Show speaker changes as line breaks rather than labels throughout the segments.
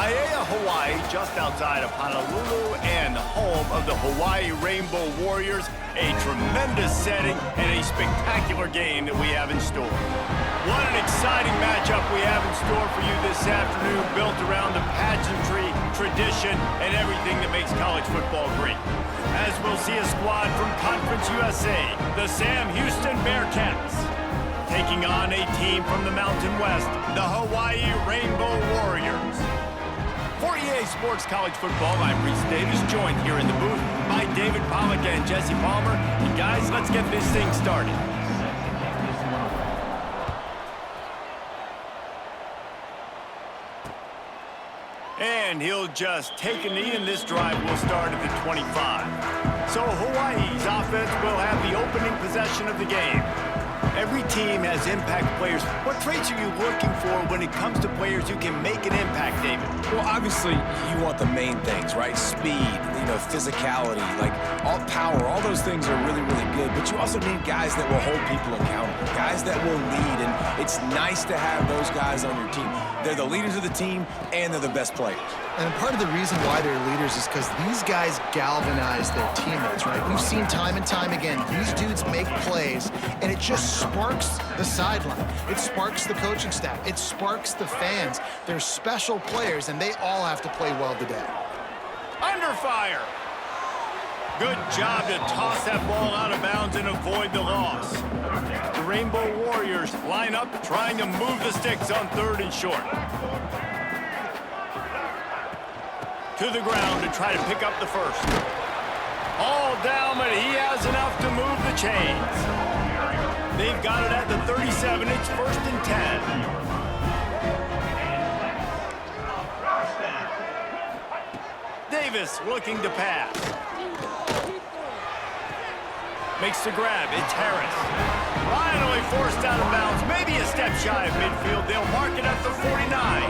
Waiea, Hawaii, just outside of Honolulu and the home of the Hawaii Rainbow Warriors. A tremendous setting and a spectacular game that we have in store. What an exciting matchup we have in store for you this afternoon, built around the pageantry, tradition, and everything that makes college football great. As we'll see a squad from Conference USA, the Sam Houston Bearcats, taking on a team from the Mountain West, the Hawaii Rainbow Warriors. For EA Sports College Football, I'm Reese Davis, joined here in the booth by David Pollack and Jesse Palmer. And guys, let's get this thing started. And he'll just take a knee, and this drive will start at the 25. So Hawaii's offense will have the opening possession of the game. Every team has impact players. What traits are you looking for when it comes to players who can make an impact, David?
Well, obviously, you want the main things, right? Speed, physicality, like all power, all those things are really, really good. But you also need guys that will hold people accountable, guys that will lead. And it's nice to have those guys on your team. They're the leaders of the team, and they're the best players.
And part of the reason why they're leaders is because these guys galvanize their teammates, right? We've seen time and time again, these dudes make plays, and it just sparks the sideline. It sparks the coaching staff. It sparks the fans. They're special players, and they all have to play well today.
Under fire. Good job to toss that ball out of bounds and avoid the loss. The Rainbow Warriors line up, trying to move the sticks on 3rd and short. To the ground to try to pick up the first. All down, but he has enough to move the chains. They've got it at the 37. It's 1st and 10. Davis looking to pass. Makes the grab. It's Harris. Finally forced out of bounds. Maybe a step shy of midfield. They'll mark it at the 49.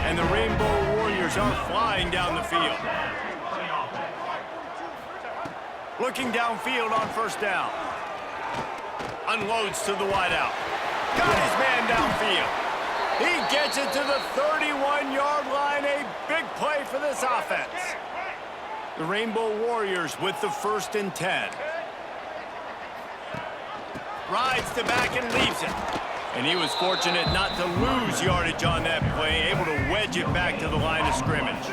And the Rainbow Warriors are flying down the field. Looking downfield on 1st down. Unloads to the wideout. Got his man downfield. He gets it to the 31-yard line. A big play for this offense. The Rainbow Warriors with the 1st and 10. Rides the back and leaves it. And he was fortunate not to lose yardage on that play, able to wedge it back to the line of scrimmage.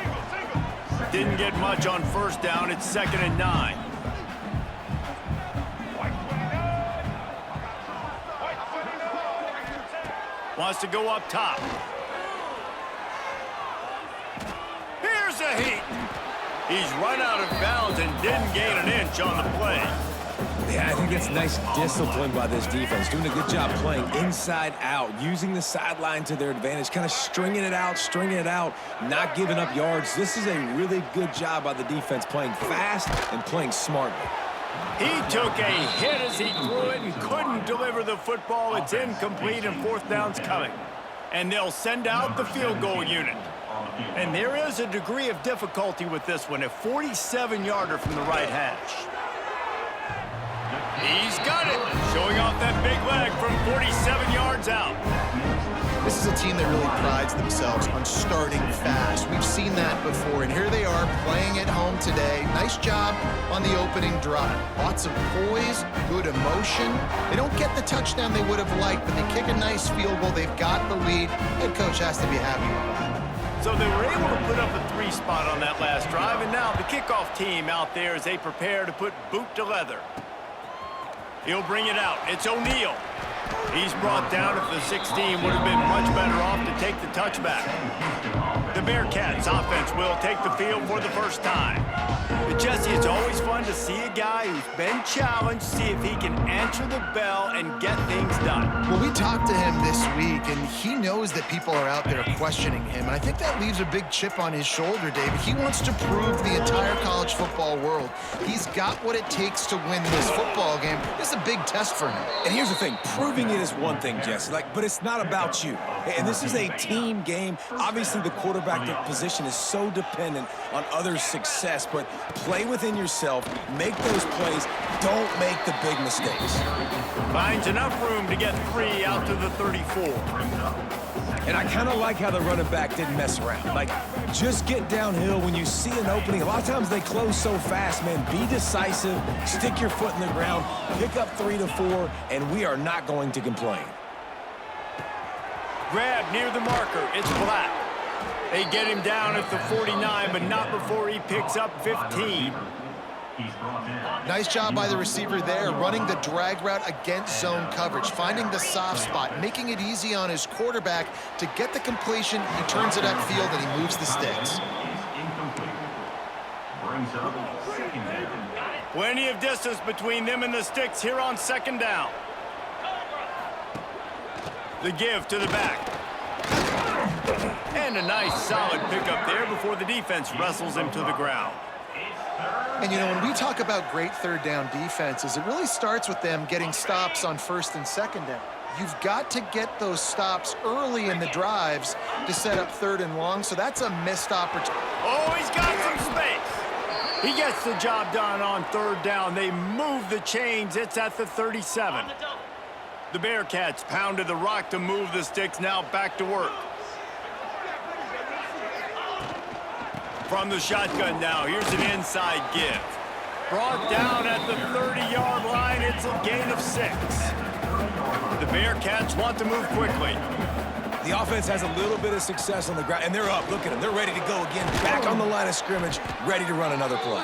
Didn't get much on 1st down. It's 2nd and 9. Wants to go up top. Here's a heat. He's run out of bounds and didn't gain an inch on the play.
Yeah, I think that's nice discipline by this defense. Doing a good job playing inside out, using the sideline to their advantage, kind of stringing it out, not giving up yards. This is a really good job by the defense, playing fast and playing smartly.
He took a hit as he threw it and couldn't deliver the football. It's incomplete and 4th down's coming. And they'll send out the field goal unit. And there is a degree of difficulty with this one, a 47-yarder from the right hash. He's got it, showing off that big leg from 47 yards out.
This is a team that really prides themselves on starting fast. We've seen that before, and here they are playing at home today. Nice job on the opening drive. Lots of poise, good emotion. They don't get the touchdown they would have liked, but they kick a nice field goal. They've got the lead. Head coach has to be happy with that.
So they were able to put up a 3 spot on that last drive, and now the kickoff team out there as they prepare to put boot to leather. He'll bring it out. It's O'Neal. He's brought down at the 16. Would have been much better off to take the touchback. The Bearcats offense will take the field for the first time. But Jesse, it's always fun to see a guy who's been challenged, see if he can answer the bell and get things done.
Well, we talked to him this week, and he knows that people are out there questioning him. And I think that leaves a big chip on his shoulder, David. He wants to prove to the entire college football world he's got what it takes to win this football game. This is a big test for him.
And here's the thing, proving it is one thing, Jesse, but it's not about you. And this is a team game. Obviously, the quarterback position is so dependent on others' success, but play within yourself, make those plays, don't make the big mistakes.
Finds enough room to get 3 out to the 34.
And I kind of like how the running back didn't mess around. Like, just get downhill when you see an opening. A lot of times they close so fast, man. Be decisive, stick your foot in the ground, pick up 3 to 4, and we are not going to complain.
Grab near the marker. It's Black. They get him down at the 49, but not before he picks up 15.
Nice job by the receiver there, running the drag route against zone coverage, finding the soft spot, making it easy on his quarterback to get the completion. He turns it upfield and he moves the sticks.
Plenty of distance between them and the sticks here on second down. The give to the back. And a nice solid pickup there before the defense wrestles him to the ground.
And, you know, when we talk about great third down defenses, it really starts with them getting stops on first and second down. You've got to get those stops early in the drives to set up third and long, so that's a missed opportunity.
Oh, he's got some space. He gets the job done on third down. They move the chains. It's at the 37. The Bearcats pounded the rock to move the sticks. Now back to work. From the shotgun now, here's an inside give. Brought down at the 30-yard line. It's a gain of 6. The Bearcats want to move quickly.
The offense has a little bit of success on the ground, and they're up. Look at them. They're ready to go again. Back on the line of scrimmage, ready to run another play.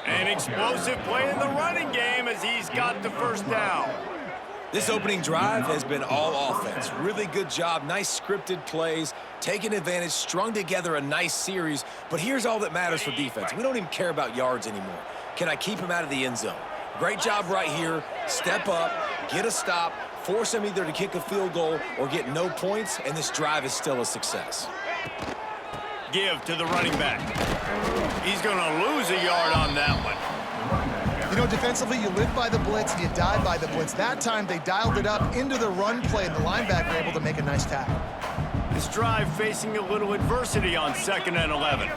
An explosive play in the running game as he's got the first down.
This opening drive has been all offense. Really good job, nice scripted plays, taking advantage, strung together a nice series. But here's all that matters for defense. We don't even care about yards anymore. Can I keep him out of the end zone? Great job right here. Step up, get a stop, force him either to kick a field goal or get no points, and this drive is still a success.
Give to the running back. He's going to lose a yard on that one.
You know, defensively, you live by the blitz and you die by the blitz. That time, they dialed it up into the run play, and the linebacker able to make a nice tackle.
This drive facing a little adversity on 2nd and 11.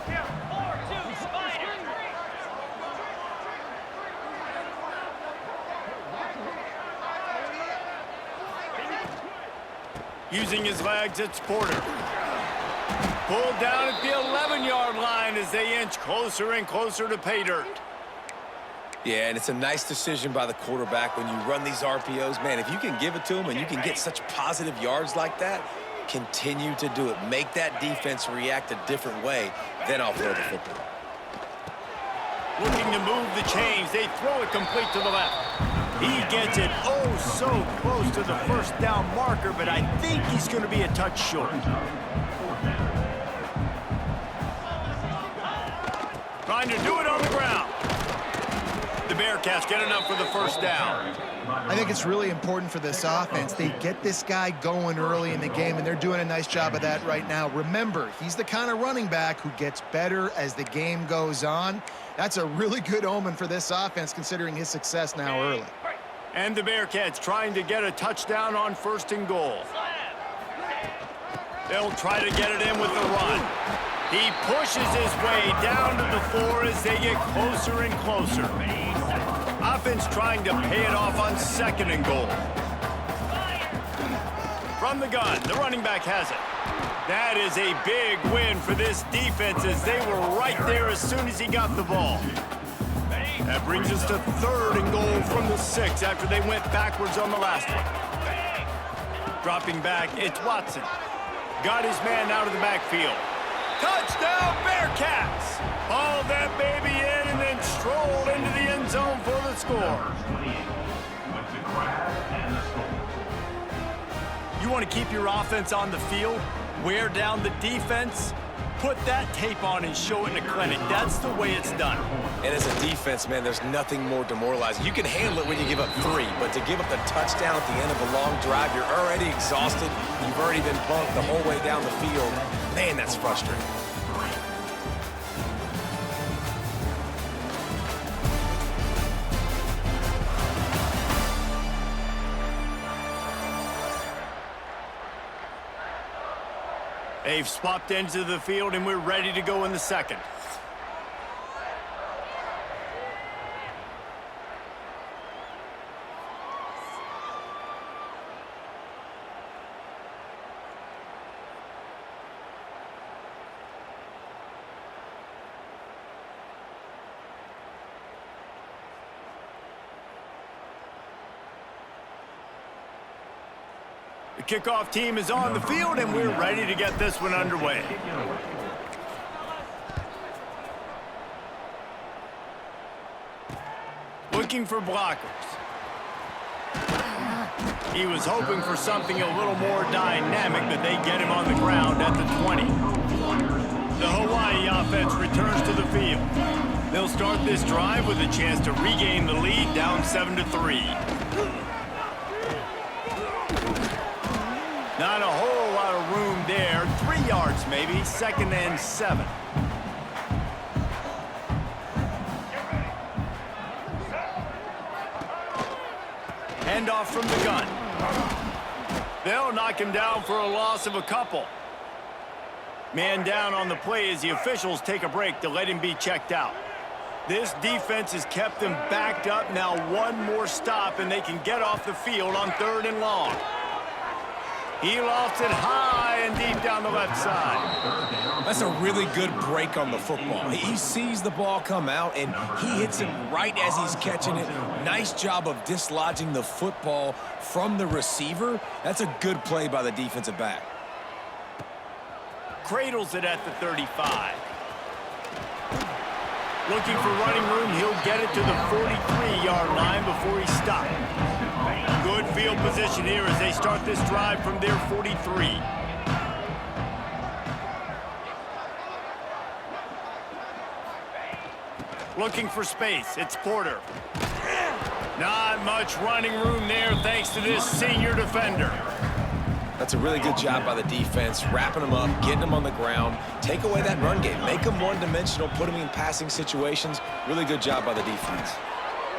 Using his legs, it's Porter. Pulled down at the 11-yard line as they inch closer and closer to pay dirt.
Yeah, and it's a nice decision by the quarterback when you run these RPOs. Man, if you can give it to him and you can get such positive yards like that, continue to do it. Make that defense react a different way, then I'll throw the football.
Looking to move the chains. They throw it complete to the left. He gets it oh so close to the first down marker, but I think he's going to be a touch short. Trying to do it on the ground. The Bearcats get enough for the first down.
I think it's really important for this offense. They get this guy going early in the game, and they're doing a nice job of that right now. Remember, he's the kind of running back who gets better as the game goes on. That's a really good omen for this offense, considering his success now early.
And the Bearcats trying to get a touchdown on 1st and goal. They'll try to get it in with the run. He pushes his way down to the 4 as they get closer and closer. Offense trying to pay it off on 2nd and goal. From the gun, the running back has it. That is a big win for this defense as they were right there as soon as he got the ball. That brings us to 3rd and goal from the 6 after they went backwards on the last one. Dropping back, it's Watson. Got his man out of the backfield. Touchdown, Bearcats! Hauled that baby in and then strolled into the end zone for the score. You want to keep your offense on the field, wear down the defense, put that tape on and show it in a clinic. That's the way it's done.
And as a defense, man, there's nothing more demoralizing. You can handle it when you give up 3, but to give up the touchdown at the end of a long drive, you're already exhausted. You've already been punked the whole way down the field. Man, that's frustrating.
They've swapped ends of the field, and we're ready to go in the 2nd. Kickoff team is on the field, and we're ready to get this one underway. Looking for blockers. He was hoping for something a little more dynamic, but they get him on the ground at the 20. The Hawaii offense returns to the field. They'll start this drive with a chance to regain the lead, down 7-3. Not a whole lot of room there. 3 yards maybe, 2nd and 7. Handoff from the gun. They'll knock him down for a loss of a couple. Man down on the play as the officials take a break to let him be checked out. This defense has kept them backed up. Now one more stop and they can get off the field on 3rd and long. He lofts it high and deep down the left side.
That's a really good break on the football. He sees the ball come out, and he hits it right as he's catching it. Nice job of dislodging the football from the receiver. That's a good play by the defensive back.
Cradles it at the 35. Looking for running room, he'll get it to the 43-yard line before he stopped. Good field position here as they start this drive from their 43. Looking for space, it's Porter. Not much running room there thanks to this senior defender.
That's a really good job by the defense, wrapping them up, getting them on the ground, take away that run game, make them one-dimensional, put them in passing situations. Really good job by the defense.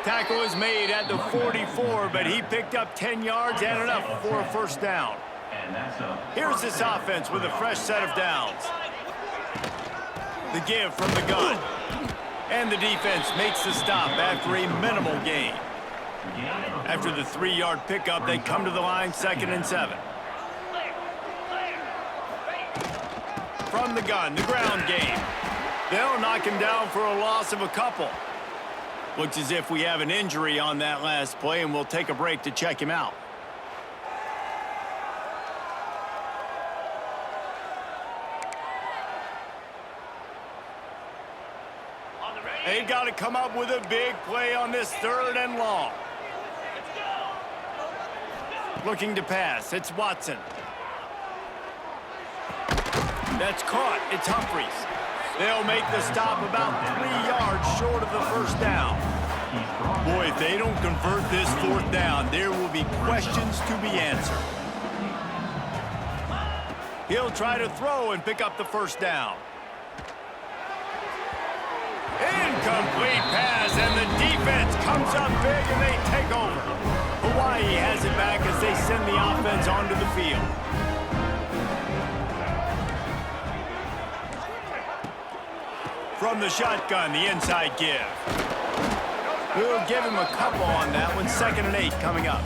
Tackle is made at the 44, but he picked up 10 yards and enough for a first down. Here's this offense with a fresh set of downs. The give from the gun. And the defense makes the stop after a minimal gain. After the 3-yard pickup, they come to the line, 2nd and 7. From the gun, the ground game. They'll knock him down for a loss of a couple. Looks as if we have an injury on that last play, and we'll take a break to check him out. They've got to come up with a big play on this 3rd and long. Looking to pass, it's Watson. That's caught, it's Humphries. They'll make the stop about 3 yards short of the first down. Boy, if they don't convert this 4th down, there will be questions to be answered. He'll try to throw and pick up the first down. Incomplete pass, and the defense comes up big and they take over. Hawaii has it back as they send the offense onto the field. From the shotgun, the inside give. We'll give him a couple on that one. 2nd and 8 coming up.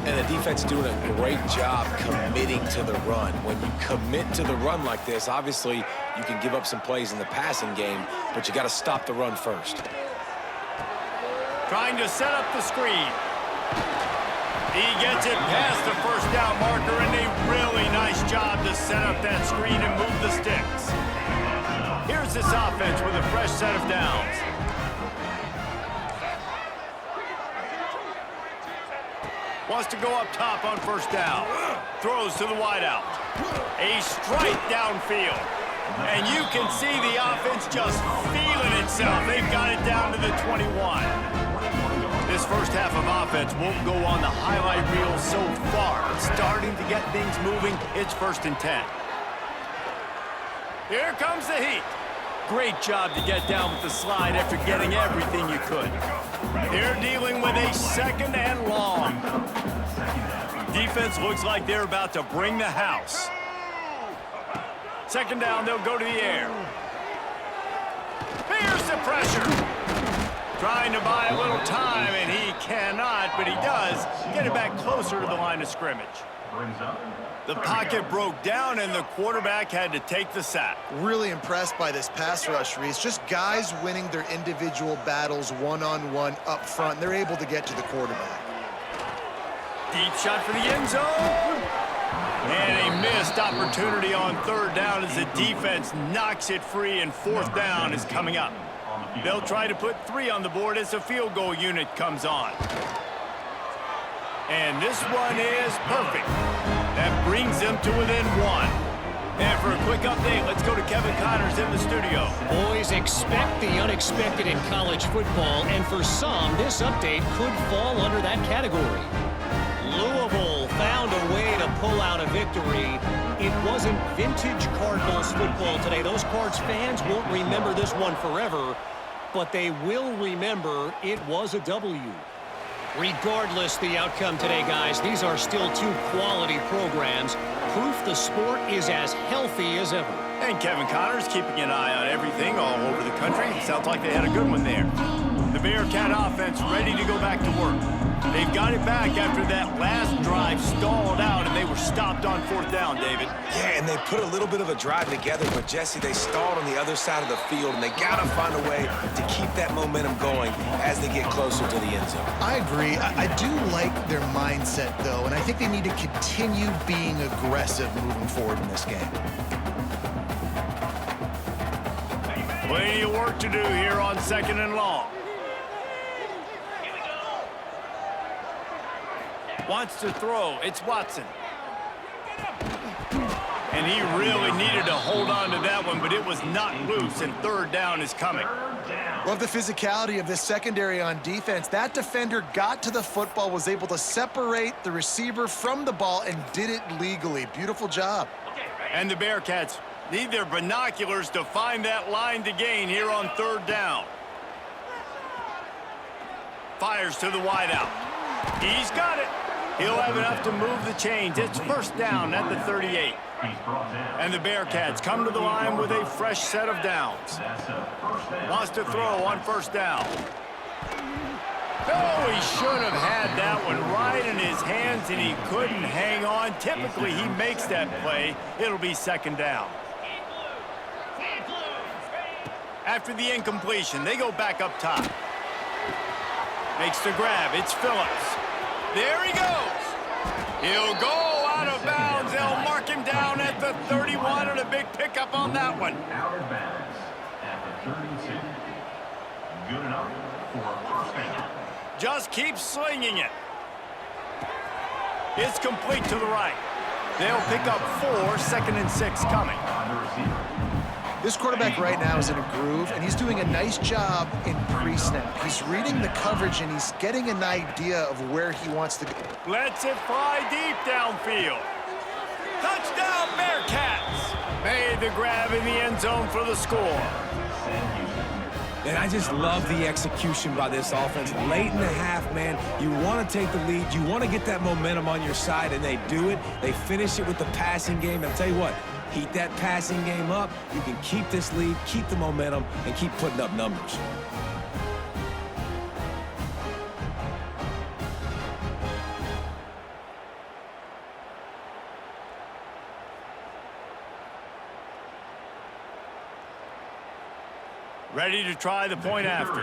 And the defense doing a great job committing to the run. When you commit to the run like this, obviously you can give up some plays in the passing game, but you got to stop the run first.
Trying to set up the screen. He gets it past the first down marker, and a really nice job to set up that screen and move the sticks. Here's this offense with a fresh set of downs. Wants to go up top on first down. Throws to the wideout. A strike downfield. And you can see the offense just feeling itself. They've got it down to the 21. This first half of offense won't go on the highlight reel so far. Starting to get things moving. It's 1st and 10. Here comes the heat. Great job to get down with the slide after getting everything you could. They're dealing with a 2nd and long. Defense looks like they're about to bring the house. 2nd down, they'll go to the air. Here's the pressure. Trying to buy a little time, and he cannot, but he does get it back closer to the line of scrimmage. The pocket broke down, and the quarterback had to take the sack.
Really impressed by this pass rush, Reese. Just guys winning their individual battles one-on-one up front. They're able to get to the quarterback.
Deep shot for the end zone. And a missed opportunity on third down as the defense knocks it free, and fourth down is coming up. They'll try to put 3 on the board as the field goal unit comes on. And this one is perfect. That brings them to within 1. And for a quick update, let's go to Kevin Connors in the studio.
Boys, expect the unexpected in college football, and for some, this update could fall under that category. Louisville found a way to pull out a victory. It wasn't vintage Cardinals football today. Those Cards fans won't remember this one forever, but they will remember it was a W. Regardless the outcome today, guys, these are still 2 quality programs. Proof the sport is as healthy as ever.
And Kevin Connors keeping an eye on everything all over the country. Sounds like they had a good one there. The Bearcat offense ready to go back to work. They've got it back after that last drive stalled out, and they were stopped on fourth down, David.
Yeah, and they put a little bit of a drive together, but, Jesse, they stalled on the other side of the field, and they got to find a way to keep that momentum going as they get closer to the end zone.
I agree. I do like their mindset, though, and I think they need to continue being aggressive moving forward in this game.
Plenty of work to do here on 2nd and long. Wants to throw. It's Watson. And he really needed to hold on to that one, but it was not loose, and third down is coming.
Love the physicality of this secondary on defense. That defender got to the football, was able to separate the receiver from the ball, and did it legally. Beautiful job.
And the Bearcats need their binoculars to find that line to gain here on third down. Fires to the wideout. He's got it. He'll have enough to move the chains. It's first down at the 38. And the Bearcats come to the line with a fresh set of downs. Wants to throw on first down. Oh, he should have had that one right in his hands, and he couldn't hang on. Typically, he makes that play. It'll be second down. After the incompletion, they go back up top. Makes the grab. It's Phillips. There he goes. He'll go out of bounds. They'll mark him down at the 31, and a big pickup on that one.
Out of bounds at the 32. Good enough for a first down.
Just keep slinging it. It's complete to the right. They'll pick up 4, 2nd and 6 coming.
This quarterback right now is in a groove, and he's doing a nice job in pre-snap. He's reading the coverage, and he's getting an idea of where he wants to go.
Lets it fly deep downfield. Touchdown, Bearcats! Made the grab in the end zone for the score.
And I just love the execution by this offense. Late in the half, man, you want to take the lead. You want to get that momentum on your side, and they do it. They finish it with the passing game. I'll tell you what, heat that passing game up. You can keep this lead, keep the momentum, and keep putting up numbers.
Ready to try the point after.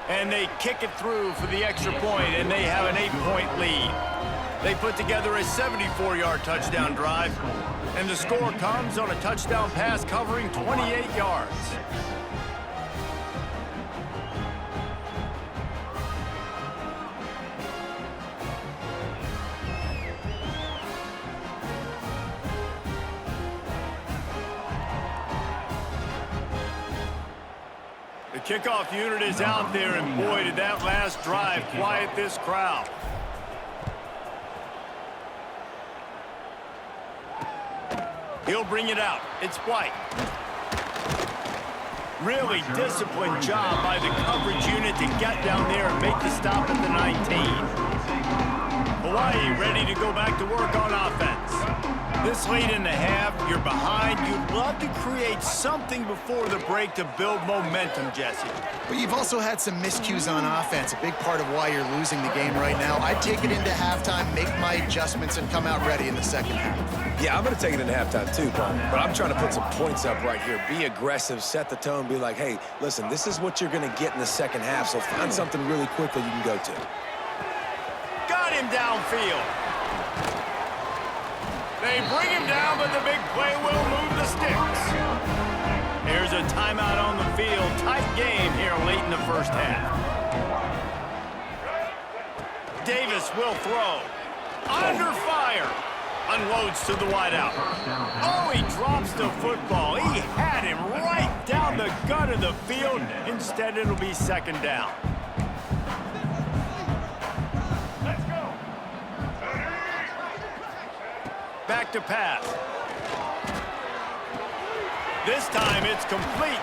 And they kick it through for the extra point, and they have an 8-point lead. They put together a 74-yard touchdown drive, and the score comes on a touchdown pass covering 28 yards. The kickoff unit is out there, and boy, did that last drive quiet this crowd. He'll bring it out. It's White. Really disciplined job by the coverage unit to get down there and make the stop at the 19. Hawaii ready to go back to work on offense. This late in the half, you're behind. You'd love to create something before the break to build momentum, Jesse.
But you've also had some miscues on offense, a big part of why you're losing the game right now. I'd take it into halftime, make my adjustments, and come out ready in the second half.
Yeah, I'm going to take it into halftime too, but I'm trying to put some points up right here. Be aggressive, set the tone, be like, hey, listen, this is what you're going to get in the second half, so find something really quickly you can go to.
Got him downfield. They bring him down, but the big play will move the sticks. Here's a timeout on the field. Tight game here late in the first half. Davis will throw. Under fire. Unloads to the wideout. Oh, he drops the football. He had him right down the gut of the field. Instead, it'll be second down. Let's go. Back to pass. This time it's complete.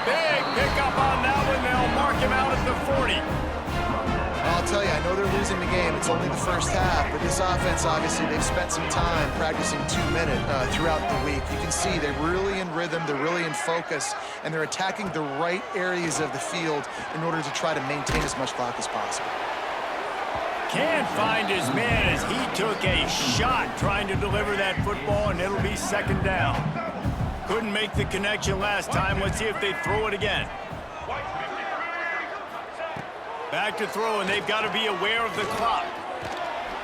Big pickup on that one. They'll mark him out at the 40.
I'll tell you, I know they're losing the game. It's only the first half, but this offense, obviously, they've spent some time practicing 2-minute throughout the week. You can see they're really in rhythm, they're really in focus, and they're attacking the right areas of the field in order to try to maintain as much clock as possible.
Can't find his man as he took a shot trying to deliver that football, and it'll be second down. Couldn't make the connection last time. Let's see if they throw it again. Back to throw, and they've got to be aware of the clock.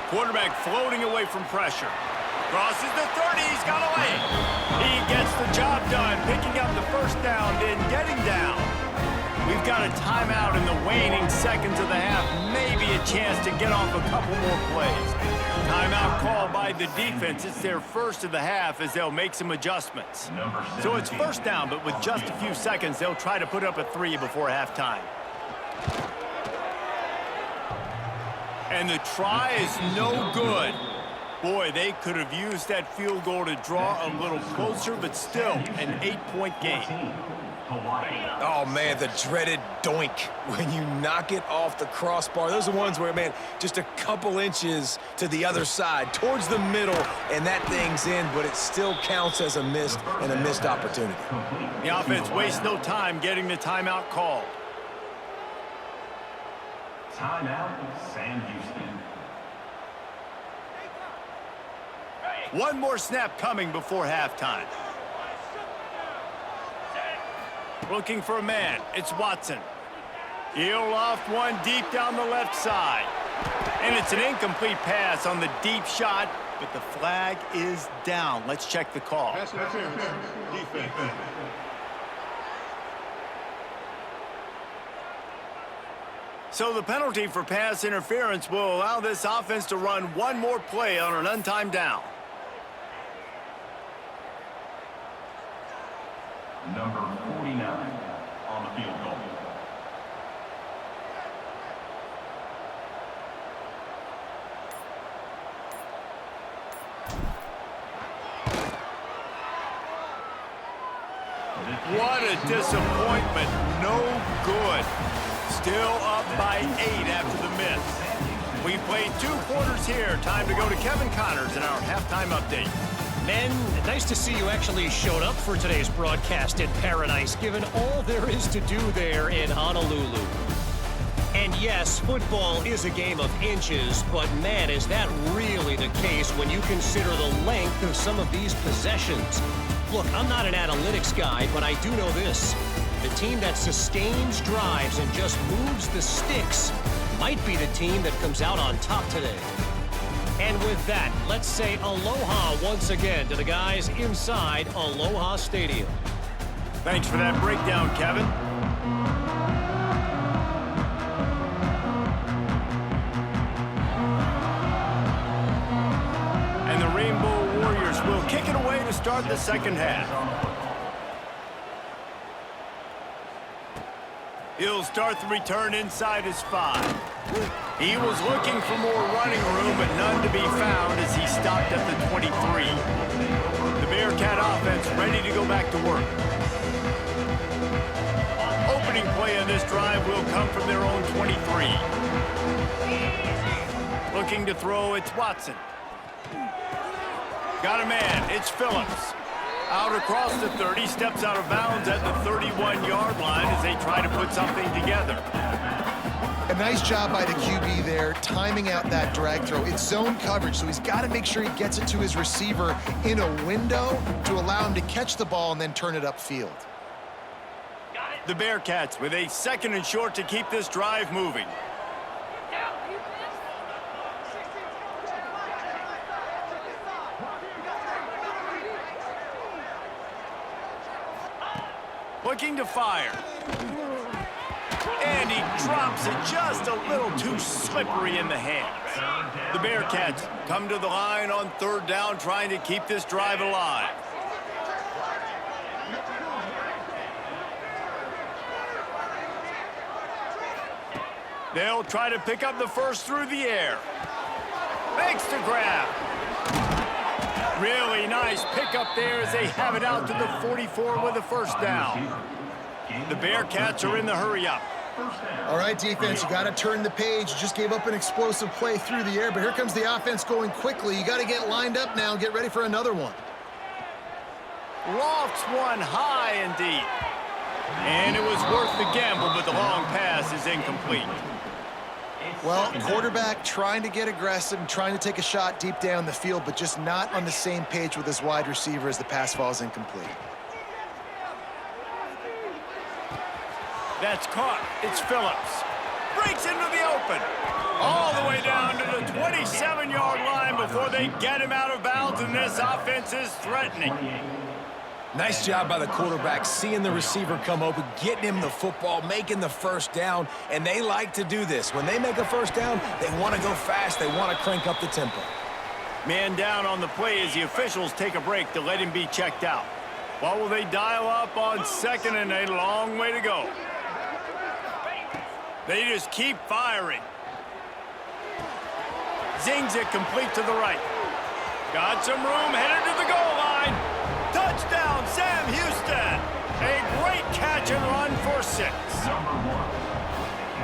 Quarterback floating away from pressure. Crosses the 30. He's got a lane. He gets the job done, picking up the first down, then getting down. We've got a timeout in the waning seconds of the half. Maybe a chance to get off a couple more plays. Timeout called by the defense. It's their first of the half as they'll make some adjustments. So it's first down, but with just a few seconds, they'll try to put up a 3 before halftime. And the try is no good. Boy, they could have used that field goal to draw a little closer, but still an 8-point game.
Oh, man, the dreaded doink when you knock it off the crossbar. Those are ones where, man, just a couple inches to the other side, towards the middle, and that thing's in, but it still counts as a missed opportunity.
The offense wastes no time getting the timeout called.
Timeout, Sam Houston.
One more snap coming before halftime. Looking for a man. It's Watson. He'll loft one deep down the left side. And it's an incomplete pass on the deep shot, but the flag is down. Let's check the call.
Defense.
So the penalty for pass interference will allow this offense to run one more play on an untimed down.
Number 49 on the field goal.
What a disappointment. No good. Still up by 8 after the miss. We played 2 quarters here. Time to go to Kevin Connors in our halftime update.
Men, nice to see you actually showed up for today's broadcast in Paradise, given all there is to do there in Honolulu. And yes, football is a game of inches, but man, is that really the case when you consider the length of some of these possessions. Look, I'm not an analytics guy, but I do know this. The team that sustains drives and just moves the sticks might be the team that comes out on top today. And with that, let's say aloha once again to the guys inside Aloha Stadium.
Thanks for that breakdown, Kevin. And the Rainbow Warriors will kick it away to start the second half. He'll start the return inside his 5. He was looking for more running room, but none to be found as he stopped at the 23. The Bearcat offense ready to go back to work. Opening play on this drive will come from their own 23. Looking to throw, it's Watson. Got a man, it's Phillips. Out across the 30, steps out of bounds at the 31-yard line as they try to put something together.
A nice job by the QB there, timing out that drag throw. It's zone coverage, so he's got to make sure he gets it to his receiver in a window to allow him to catch the ball and then turn it upfield.
The Bearcats with a 2nd and short to keep this drive moving. Looking to fire. And he drops it just a little too slippery in the hands. The Bearcats come to the line on 3rd down, trying to keep this drive alive. They'll try to pick up the first through the air. Makes the grab. Really nice pickup there as they have it out to the 44 with a 1st down. The Bearcats are in the hurry-up.
All right, defense, you got to turn the page. You just gave up an explosive play through the air, but here comes the offense going quickly. You got to get lined up now and get ready for another one.
Lofts one high and deep. And it was worth the gamble, but the long pass is incomplete.
Well, quarterback trying to get aggressive and trying to take a shot deep down the field, but just not on the same page with his wide receiver as the pass falls incomplete.
That's caught. It's Phillips. Breaks into the open. All the way down to the 27-yard line before they get him out of bounds, and this offense is threatening.
Nice job by the quarterback, seeing the receiver come open, getting him the football, making the 1st down, and they like to do this. When they make a 1st down, they want to go fast. They want to crank up the tempo.
Man down on the play as the officials take a break to let him be checked out. What will they dial up on 2nd and a long way to go? They just keep firing. Zings it complete to the right. Got some room, headed to the goal line. Touchdown, Sam Houston. A great catch and run for 6.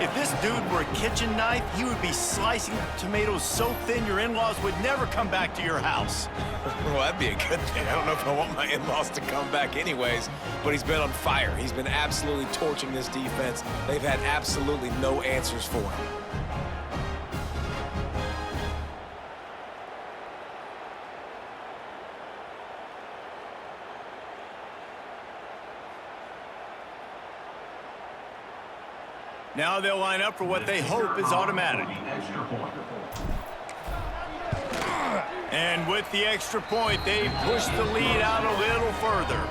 If this dude were a kitchen knife, he would be slicing tomatoes so thin your in-laws would never come back to your house.
Well, that'd be a good thing. I don't know if I want my in-laws to come back anyways, but he's been on fire. He's been absolutely torching this defense. They've had absolutely no answers for him.
Now they'll line up for what they hope is automatic. And with the extra point, they push the lead out a little further.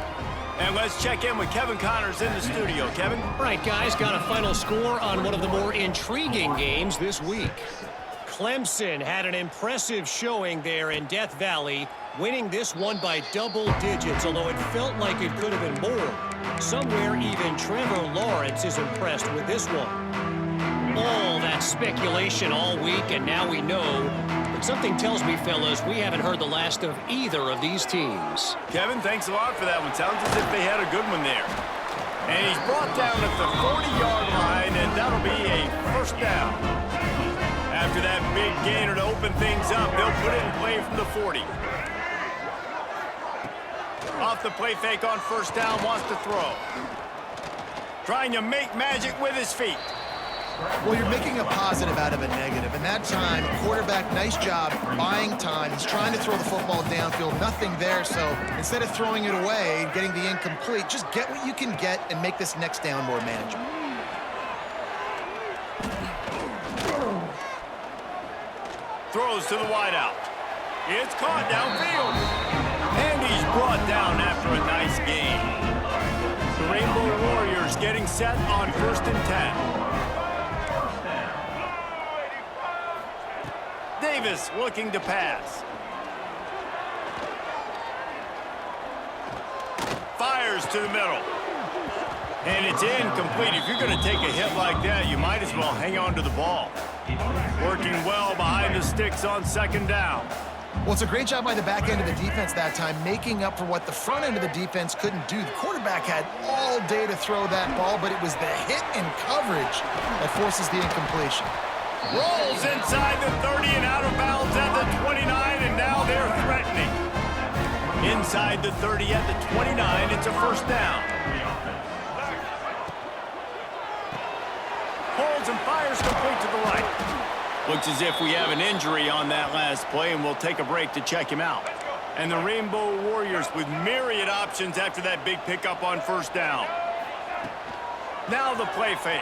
And let's check in with Kevin Connors in the studio. Kevin?
All right, guys, got a final score on one of the more intriguing games this week. Clemson had an impressive showing there in Death Valley, winning this one by double digits, although it felt like it could have been more. Somewhere even Trevor Lawrence is impressed with this one. All that speculation all week, and now we know. But something tells me, fellas, we haven't heard the last of either of these teams.
Kevin, thanks a lot for that one. Sounds as if they had a good one there. And he's brought down at the 40-yard line, and that'll be a 1st down. After that big gainer to open things up, they'll put it in play from the 40. Off the play fake on 1st down, wants to throw. Trying to make magic with his feet.
Well, you're making a positive out of a negative, and that time, quarterback, nice job buying time. He's trying to throw the football downfield, nothing there, so instead of throwing it away, getting the incomplete, just get what you can get and make this next down more manageable.
Throws to the wideout. It's caught downfield. And he's brought down after a nice gain. The Rainbow Warriors getting set on 1st and 10. Davis looking to pass. Fires to the middle. And it's incomplete. If you're going to take a hit like that, you might as well hang on to the ball. Working well behind the sticks on 2nd down.
Well, it's a great job by the back end of the defense that time, making up for what the front end of the defense couldn't do. The quarterback had all day to throw that ball, but it was the hit and coverage that forces the incompletion.
Rolls inside the 30 and out of bounds at the 29, and now they're threatening. Inside the 30 at the 29, it's a 1st down. Holds and fires complete Looks as if we have an injury on that last play, and we'll take a break to check him out. And the Rainbow Warriors with myriad options after that big pickup on first down. Now the play fake.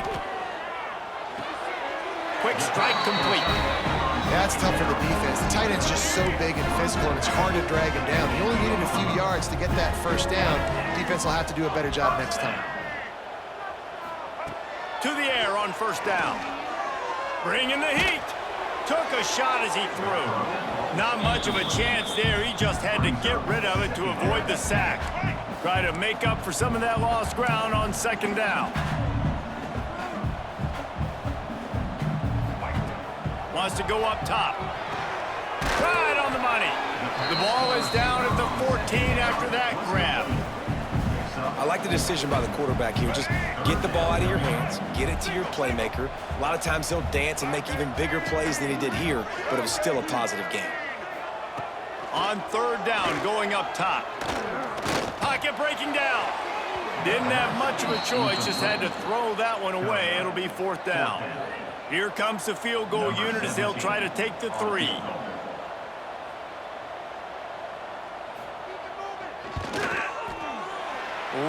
Quick strike complete.
Yeah, it's tough for the defense. The tight end's just so big and physical, and it's hard to drag him down. He only needed a few yards to get that first down. Defense will have to do a better job next time.
To the air on first down. Bringing the heat. Took a shot as he threw. Not much of a chance there. He just had to get rid of it to avoid the sack. Try to make up for some of that lost ground on second down. Wants to go up top. Right on the money. The ball is down at the 14 after that grab.
I like the decision by the quarterback here. Just get the ball out of your hands, get it to your playmaker. A lot of times he'll dance and make even bigger plays than he did here, but it was still a positive game.
On third down, going up top. Pocket breaking down. Didn't have much of a choice, just had to throw that one away. It'll be fourth down. Here comes the field goal unit as they'll try to take the 3.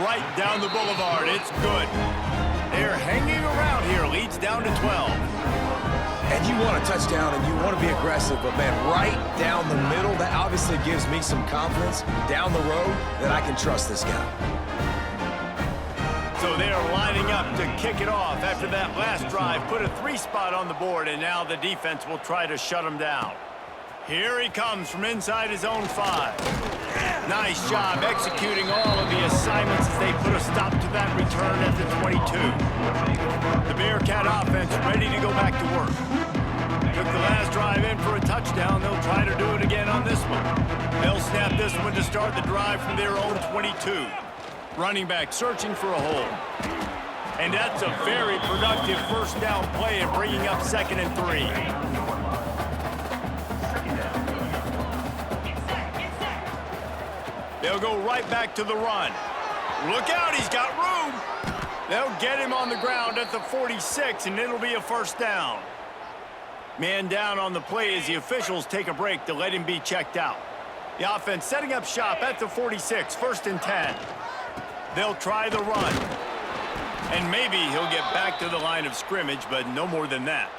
Right down the boulevard. It's good. They're hanging around here. Leads down to 12.
And you want a touchdown and you want to be aggressive, but man, right down the middle, that obviously gives me some confidence down the road that I can trust this guy.
So they are lining up to kick it off after that last drive. Put a 3 spot on the board, and now the defense will try to shut him down. Here he comes from inside his own 5. Nice job executing all of the assignments as they put a stop to that return at the 22. The Bearcat offense ready to go back to work. Took the last drive in for a touchdown. They'll try to do it again on this one. They'll snap this one to start the drive from their own 22. Running back searching for a hole. And that's a very productive first down play and bringing up 2nd and 3. They'll go right back to the run. Look out, he's got room. They'll get him on the ground at the 46, and it'll be a first down. Man down on the play as the officials take a break to let him be checked out. The offense setting up shop at the 46, 1st and 10. They'll try the run. And maybe he'll get back to the line of scrimmage, but no more than that.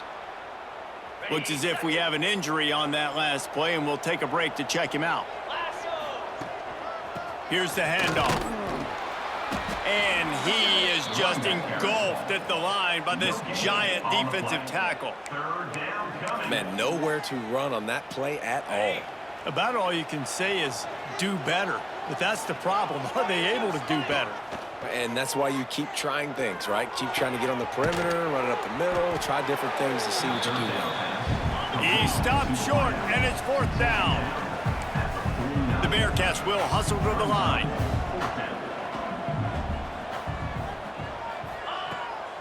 Looks as if we have an injury on that last play, and we'll take a break to check him out. Here's the handoff. And he is just engulfed at the line by this giant defensive tackle.
Man, nowhere to run on that play at all.
About all you can say is do better. But that's the problem. Are they able to do better?
And that's why you keep trying things, right? Keep trying to get on the perimeter, run it up the middle, try different things to see what you do well.
He stopped short, and it's 4th down. The Bearcats will hustle to the line.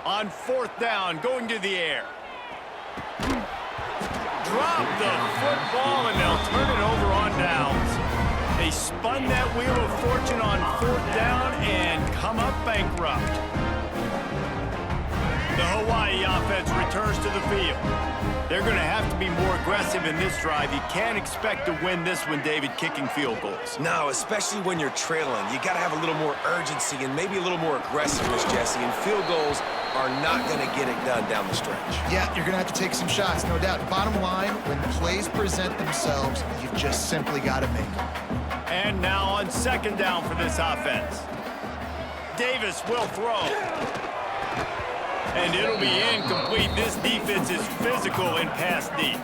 On 4th down, going to the air. Drop the football, and they'll turn it over on downs. They spun that wheel of fortune on 4th down and come up bankrupt. The Hawaii offense returns to the field. They're going to have to be more aggressive in this drive. You can't expect to win this one, David, kicking field goals.
No, especially when you're trailing. You got to have a little more urgency and maybe a little more aggressiveness, Jesse. And field goals are not going to get it done down the stretch.
Yeah, you're going to have to take some shots, no doubt. Bottom line, when plays present themselves, you've just simply got to make them.
And now on 2nd down for this offense. Davis will throw. And it'll be incomplete. This defense is physical and pass deep.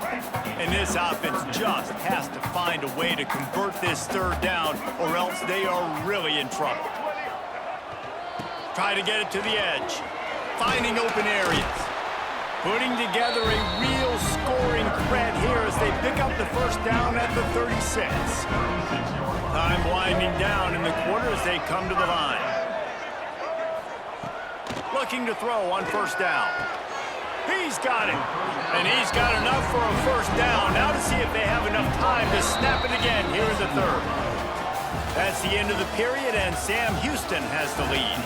And this offense just has to find a way to convert this 3rd down, or else they are really in trouble. Try to get it to the edge. Finding open areas. Putting together a real scoring threat here as they pick up the first down at the 36. Time winding down in the quarter as they come to the line. Looking to throw on 1st down. He's got it. And he's got enough for a first down. Now to see if they have enough time to snap it again here in the 3rd. That's the end of the period, and Sam Houston has the lead.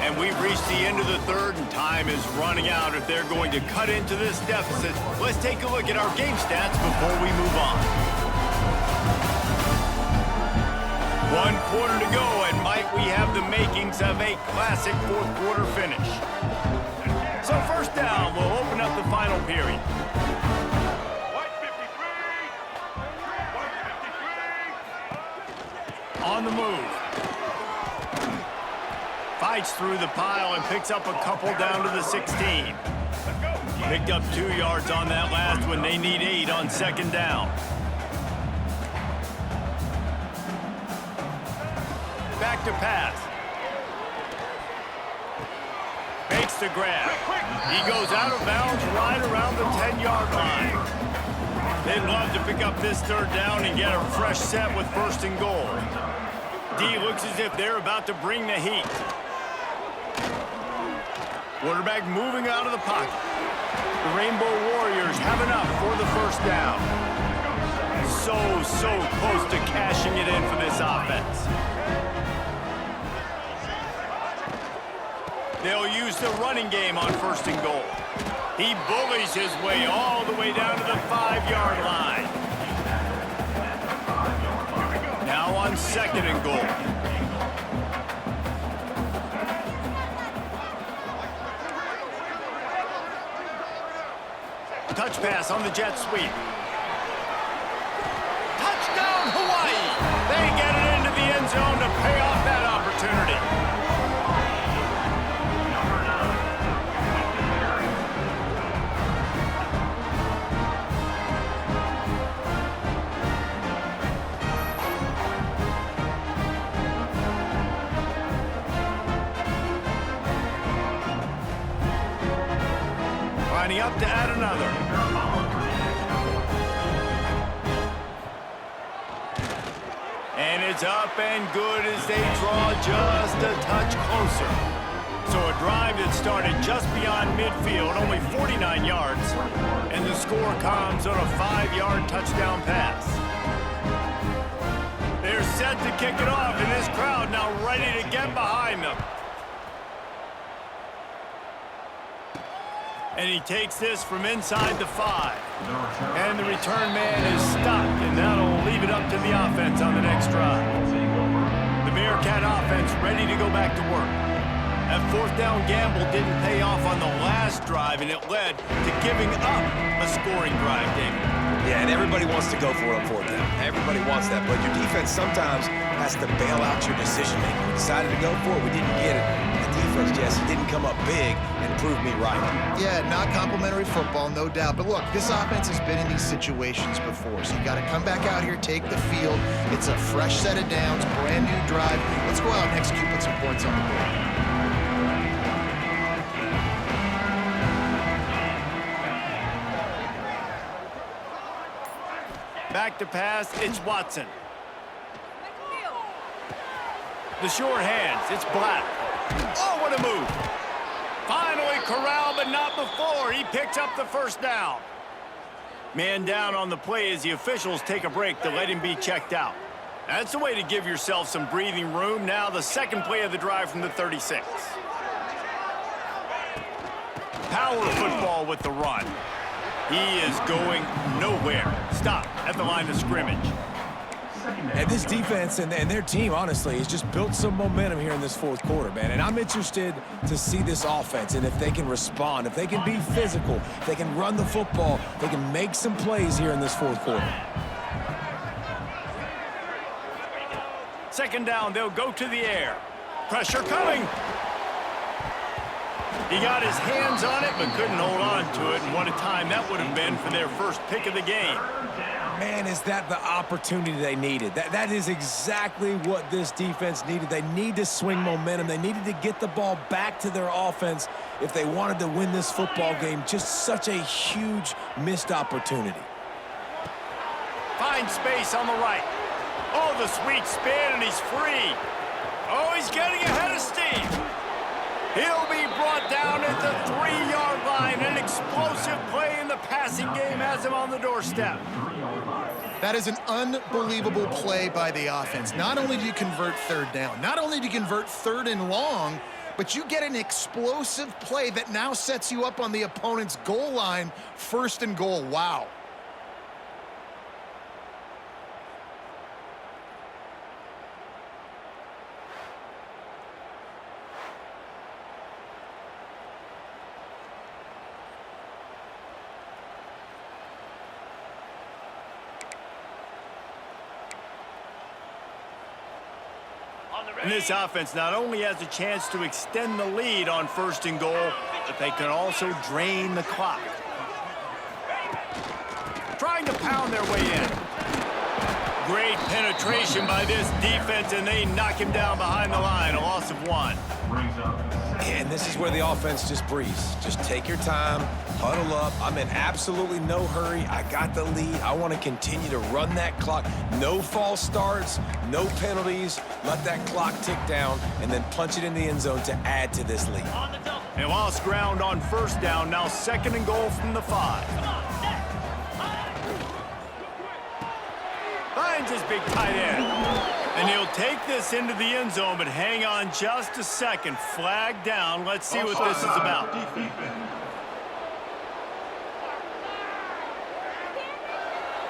And we've reached the end of the third, and time is running out if they're going to cut into this deficit. Let's take a look at our game stats before we move on. 1 quarter to go, and might we have the makings of a classic fourth quarter finish. So first down, we'll open up the final period. On the move. Fights through the pile and picks up a couple down to the 16. Picked up 2 yards on that last one. They need 8 on second down. Back to pass. Makes the grab. He goes out of bounds right around the 10-yard line. They'd love to pick up this third down and get a fresh set with first and goal. D looks as if they're about to bring the heat. Quarterback moving out of the pocket. The Rainbow Warriors have enough for the first down. So close to cashing it in for this offense. They'll use the running game on first and goal. He bullies his way all the way down to the 5-yard line. Now on second and goal. Touch pass on the jet sweep. Touchdown, Hawaii! They get it into the end zone to pay off that opportunity. Lining up to add another. And it's up and good as they draw just a touch closer. So a drive that started just beyond midfield, only 49 yards, and the score comes on a 5-yard touchdown pass. They're set to kick it off, and this crowd now ready to get behind them. And he takes this from inside the 5. And the return man is stopped, and that'll leave it up to the offense on the next drive. The Bearcat offense ready to go back to work. That fourth down gamble didn't pay off on the last drive, and it led to giving up a scoring drive, David.
Yeah, and everybody wants to go for it on fourth down. Everybody wants that, but your defense sometimes has to bail out your decision-making. We decided to go for it. We didn't get it. The defense, Jesse, didn't come up big and prove me right.
Yeah, not complimentary football, no doubt. But look, this offense has been in these situations before, so you got to come back out here, take the field. It's a fresh set of downs, brand new drive. Let's go out and execute with some points on the board.
Back to pass, it's Watson. The short hands, it's Black. Oh, what a move. Finally corralled, but not before. He picks up the first down. Man down on the play as the officials take a break to let him be checked out. That's the way to give yourself some breathing room. Now the second play of the drive from the 36. Power football with the run. He is going nowhere. Stop at the line of scrimmage.
And this defense and their team, honestly, has just built some momentum here in this fourth quarter, man. And I'm interested to see this offense and if they can respond, if they can be physical, if they can run the football, they can make some plays here in this fourth quarter.
Second down, they'll go to the air. Pressure coming. He got his hands on it, but couldn't hold on to it. And what a time that would have been for their first pick of the game.
Man, is that the opportunity they needed? That is exactly what this defense needed. They need to swing momentum. They needed to get the ball back to their offense if they wanted to win this football game. Just such a huge missed opportunity.
Finds space on the right. Oh, the sweet spin, and he's free. Oh, he's getting ahead of steam. He'll be brought down at the 3-yard line. An explosive play in the passing game has him on the doorstep.
That is an unbelievable play by the offense. Not only do you convert third down, not only do you convert third and long, but you get an explosive play that now sets you up on the opponent's goal line, 1st and goal. Wow.
And this offense not only has a chance to extend the lead on 1st and goal, but they can also drain the clock. Trying to pound their way in. Great penetration by this defense, and they knock him down behind the line, a loss of 1.
And this is where the offense just breathes. Just take your time, huddle up. I'm in absolutely no hurry. I got the lead. I want to continue to run that clock. No false starts, no penalties. Let that clock tick down, and then punch it in the end zone to add to this lead.
And lost ground on 1st down, now 2nd and goal from the 5. Finds his big tight end. And he'll take this into the end zone, but hang on just a second. Flag down. Let's see what this is about.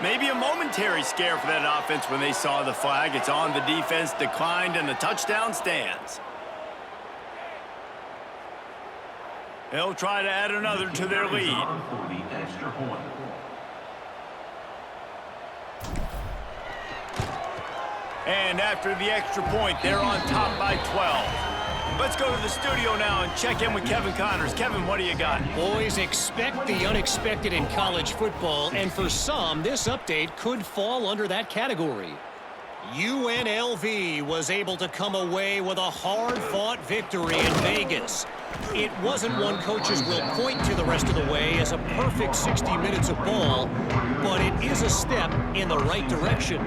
Maybe a momentary scare for that offense when they saw the flag. It's on, the defense declined, and the touchdown stands. They'll try to add another to their lead. And after the extra point, they're on top by 12. Let's go to the studio now and check in with Kevin Connors. Kevin, what do you got?
Boys, expect the unexpected in college football, and for some, this update could fall under that category. UNLV was able to come away with a hard-fought victory in Vegas. It wasn't one coaches will point to the rest of the way as a perfect 60 minutes of ball, but it is a step in the right direction.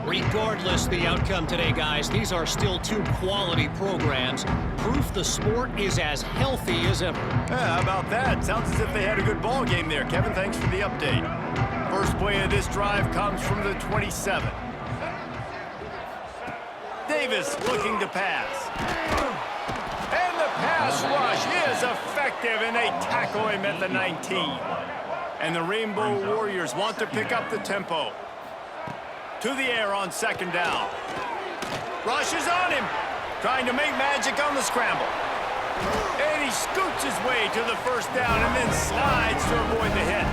Regardless the outcome today, guys, these are still 2 quality programs. Proof the sport is as healthy as ever.
How about that? Sounds as if they had a good ball game there. Kevin, thanks for the update. First play of this drive comes from the 27. Davis looking to pass. And the pass rush is effective, and they tackle him at the 19. And the Rainbow Warriors want to pick up the tempo. To the air on 2nd down. Rushes on him. Trying to make magic on the scramble. And he scoots his way to the 1st down and then slides to avoid the hit.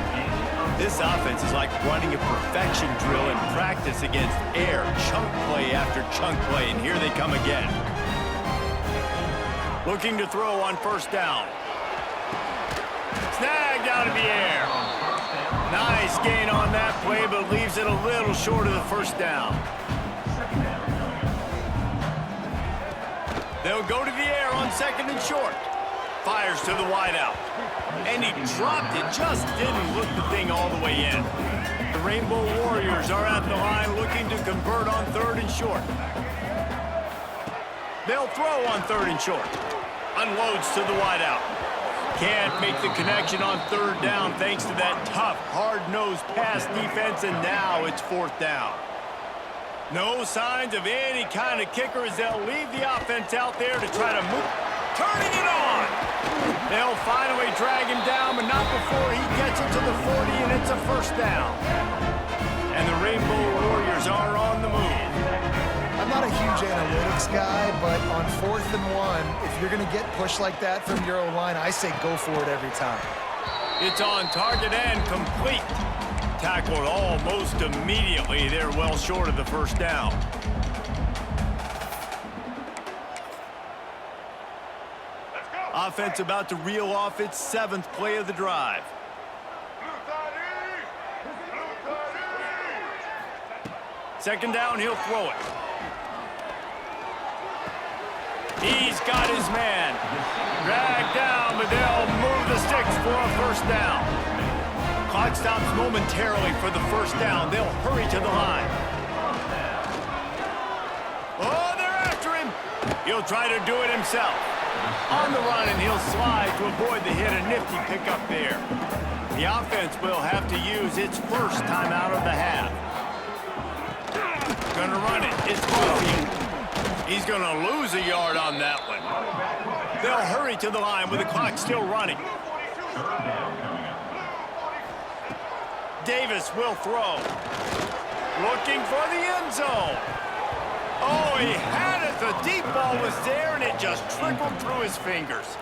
This offense is like running a perfection drill in practice against air. Chunk play after chunk play, and here they come again. Looking to throw on 1st down. Snagged out of the air. Nice gain on that play, but leaves it a little short of the 1st down. They'll go to the air on 2nd and short. Fires to the wideout. And he dropped it, just didn't look the thing all the way in. The Rainbow Warriors are at the line looking to convert on 3rd and short. They'll throw on 3rd and short. Unloads to the wideout. Can't make the connection on 3rd down thanks to that tough, hard-nosed pass defense, and now it's 4th down. No signs of any kind of kicker as they'll leave the offense out there to try to move. Turning it on! They'll finally drag him down, but not before he gets it to the 40, and it's a 1st down. And the Rainbow Warriors are on the move.
I'm not a huge analytics guy, but on 4th and 1, if you're going to get pushed like that from your O-line, I say go for it every time.
It's on target and complete. Tackled almost immediately. They're well short of the 1st down. Offense about to reel off its 7th play of the drive. Second down, he'll throw it. He's got his man. Dragged down, but they'll move the sticks for a 1st down. Clock stops momentarily for the 1st down. They'll hurry to the line. Oh, they're after him. He'll try to do it himself. On the run, and he'll slide to avoid the hit. A nifty pickup there. The offense will have to use its 1st timeout of the half. Gonna run it. It's Bluefield. He's gonna lose a yard on that one. They'll hurry to the line with the clock still running.
Third down coming up.
Davis will throw. Looking for the end zone. Oh, he had it. The deep ball was there, and it just trickled through his fingers.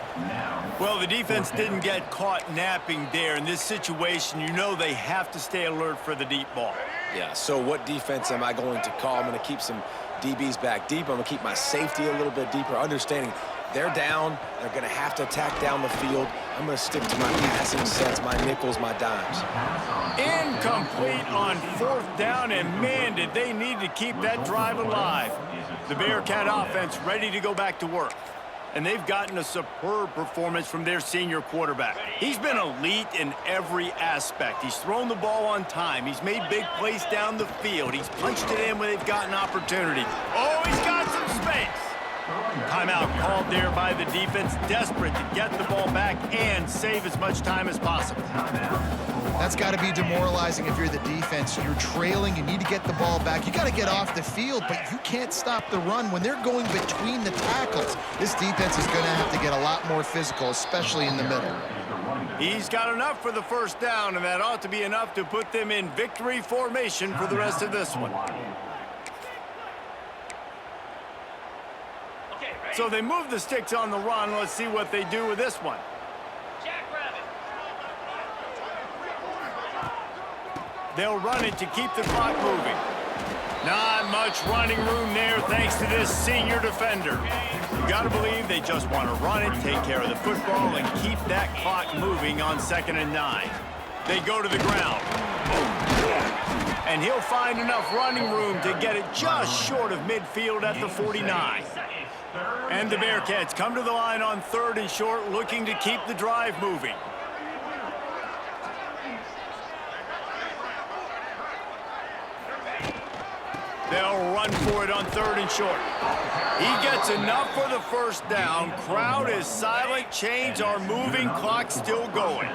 Well, the defense didn't get caught napping there. In this situation, you know they have to stay alert for the deep ball.
Yeah, so what defense am I going to call? I'm going to keep some DBs back deep. I'm going to keep my safety a little bit deeper, understanding they're down. They're going to have to attack down the field. I'm going to stick to my passing sets, my nickels, my dimes.
Incomplete on fourth down, and man, did they need to keep that drive alive. The Bearcat offense ready to go back to work. And they've gotten a superb performance from their senior quarterback. He's been elite in every aspect. He's thrown the ball on time. He's made big plays down the field. He's punched it in when they've gotten opportunity. Oh, he's got some space. Timeout called there by the defense, desperate to get the ball back and save as much time as possible.
That's got to be demoralizing if you're the defense. You're trailing, you need to get the ball back. You got to get off the field, but you can't stop the run when they're going between the tackles. This defense is going to have to get a lot more physical, especially in the middle.
He's got enough for the first down, and that ought to be enough to put them in victory formation for the rest of this one. So they move the sticks on the run. Let's see what they do with this one. They'll run it to keep the clock moving. Not much running room there thanks to this senior defender. You got to believe they just want to run it, take care of the football, and keep that clock moving on 2nd and 9. They go to the ground. And he'll find enough running room to get it just short of midfield at the 49. And the Bearcats come to the line on 3rd and short, looking to keep the drive moving. They'll run for it on 3rd and short. He gets enough for the first down. Crowd is silent. Chains are moving. Clock still going.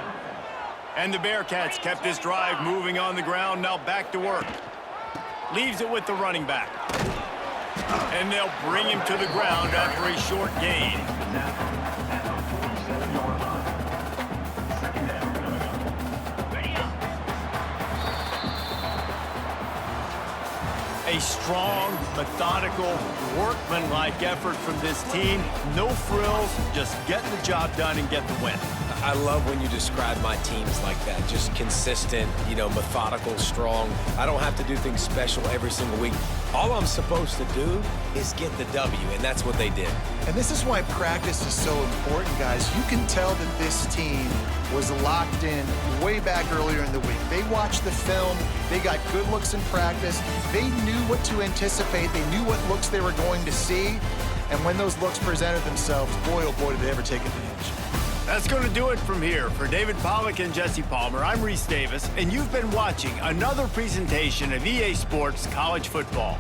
And the Bearcats kept this drive moving on the ground. Now back to work. Leaves it with the running back. And they'll bring him to the ground after a short gain. A strong, methodical, workmanlike effort from this team. No frills, just get the job done and get the win.
I love when you describe my teams like that. Just consistent, methodical, strong. I don't have to do things special every single week. All I'm supposed to do is get the W, and that's what they did.
And this is why practice is so important, guys. You can tell that this team was locked in way back earlier in the week. They watched the film. They got good looks in practice. They knew what to anticipate. They knew what looks they were going to see. And when those looks presented themselves, boy, oh boy, did they ever take advantage.
That's going to do it from here. For David Pollack and Jesse Palmer, I'm Reese Davis, and you've been watching another presentation of EA Sports College Football.